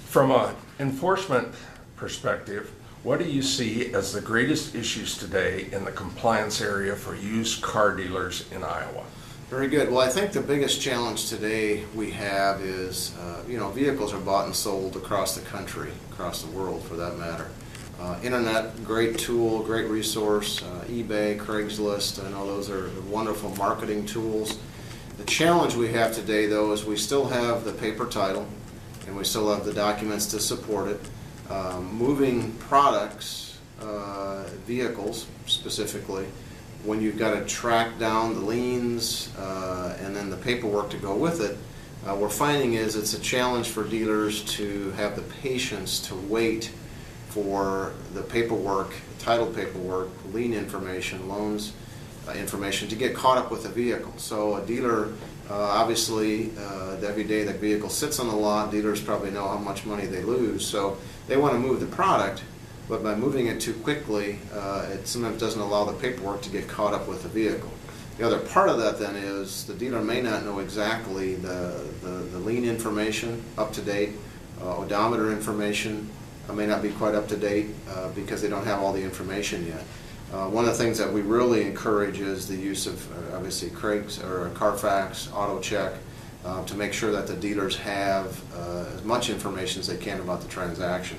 From an enforcement perspective, what do you see as the greatest issues today in the compliance area for used car dealers in Iowa? Very good. Well, I think the biggest challenge today we have is, vehicles are bought and sold across the country, across the world for that matter. Internet, great tool, great resource. eBay, Craigslist, I know those are wonderful marketing tools. The challenge we have today, though, is we still have the paper title and we still have the documents to support it. Moving products, vehicles specifically, when you've got to track down the liens and then the paperwork to go with it, we're finding is it's a challenge for dealers to have the patience to wait for the paperwork, title paperwork, lien information, loans information to get caught up with the vehicle. So a dealer, obviously, every day that vehicle sits on the lot, dealers probably know how much money they lose. So they want to move the product, but by moving it too quickly, it sometimes doesn't allow the paperwork to get caught up with the vehicle. The other part of that then is the dealer may not know exactly the lien information up to date, odometer information may not be quite up to date because they don't have all the information yet. One of the things that we really encourage is the use of obviously Craig's or Carfax, AutoCheck, to make sure that the dealers have as much information as they can about the transaction.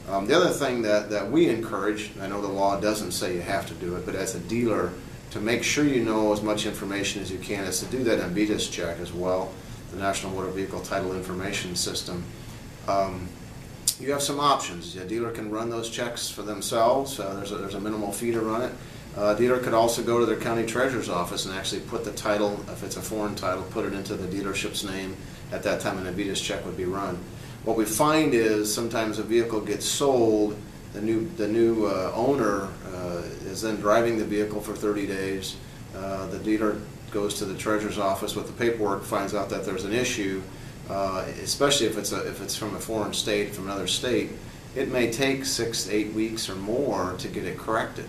The other thing that we encourage, I know the law doesn't say you have to do it, but as a dealer, to make sure you know as much information as you can is to do that in IADA check as well, the National Motor Vehicle Title Information System. You have some options. A dealer can run those checks for themselves. There's a minimal fee to run it. A dealer could also go to their county treasurer's office and actually put the title, if it's a foreign title, put it into the dealership's name. At that time, an IADA check would be run. What we find is sometimes a vehicle gets sold, the new owner is then driving the vehicle for 30 days. The dealer goes to the treasurer's office with the paperwork, finds out that there's an issue. Especially if it's from a foreign state, from another state, it may take 6 to 8 weeks or more to get it corrected.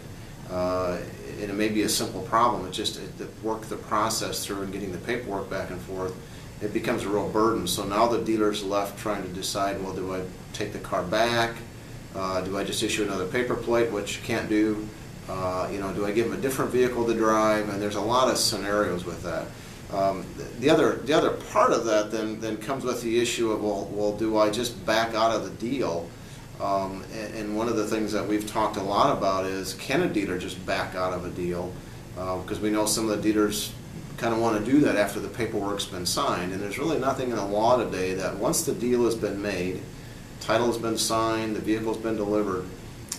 And it may be a simple problem. It's just to work the process through and getting the paperwork back and forth, it becomes a real burden. So now the dealer's left trying to decide, well, do I take the car back? Do I just issue another paper plate, which you can't do? Do I give them a different vehicle to drive? And there's a lot of scenarios with that. The other part of that then comes with the issue of, well, do I just back out of the deal? And one of the things that we've talked a lot about is, can a dealer just back out of a deal? Because we know some of the dealers kind of want to do that after the paperwork's been signed, and there's really nothing in the law today that once the deal has been made, title has been signed, the vehicle's been delivered,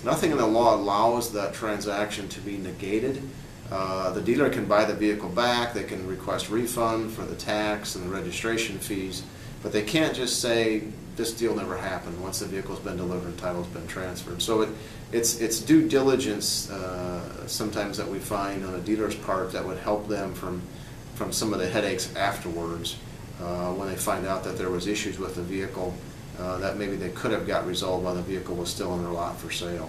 nothing in the law allows that transaction to be negated. The dealer can buy the vehicle back, they can request refund for the tax and the registration fees, but they can't just say this deal never happened once the vehicle's been delivered and title's been transferred. So it's due diligence sometimes that we find on a dealer's part that would help them from some of the headaches afterwards when they find out that there was issues with the vehicle that maybe they could have got resolved while the vehicle was still in their lot for sale.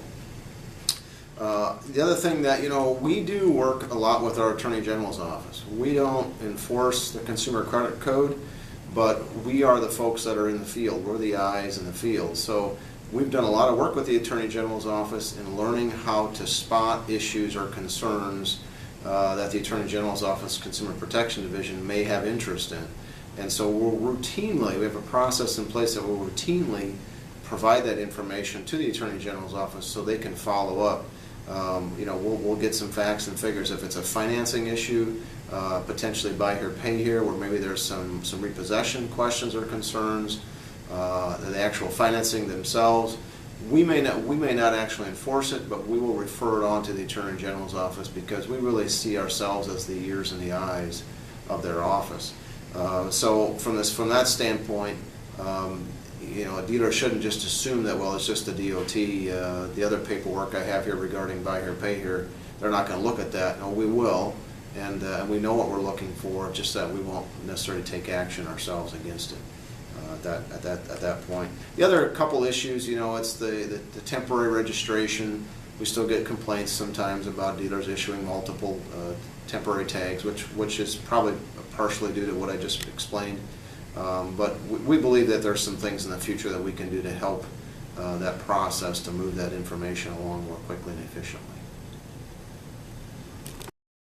The other thing that, we do work a lot with our Attorney General's office. We don't enforce the Consumer Credit Code, but we are the folks that are in the field. We're the eyes in the field. So we've done a lot of work with the Attorney General's office in learning how to spot issues or concerns that the Attorney General's office Consumer Protection Division may have interest in. And so we have a process in place that will routinely provide that information to the Attorney General's office so they can follow up. We'll get some facts and figures if it's a financing issue, potentially buy here, pay here, where maybe there's some repossession questions or concerns, the actual financing themselves. We may not actually enforce it, but we will refer it on to the Attorney General's office because we really see ourselves as the ears and the eyes of their office. So from that standpoint, a dealer shouldn't just assume that, well, it's just the DOT, the other paperwork I have here regarding buy here, pay here, they're not going to look at that. No, we will, and we know what we're looking for, just that we won't necessarily take action ourselves against it at that point. The other couple issues, it's the temporary registration. We still get complaints sometimes about dealers issuing multiple temporary tags, which is probably partially due to what I just explained. But we believe that there's some things in the future that we can do to help that process to move that information along more quickly and efficiently.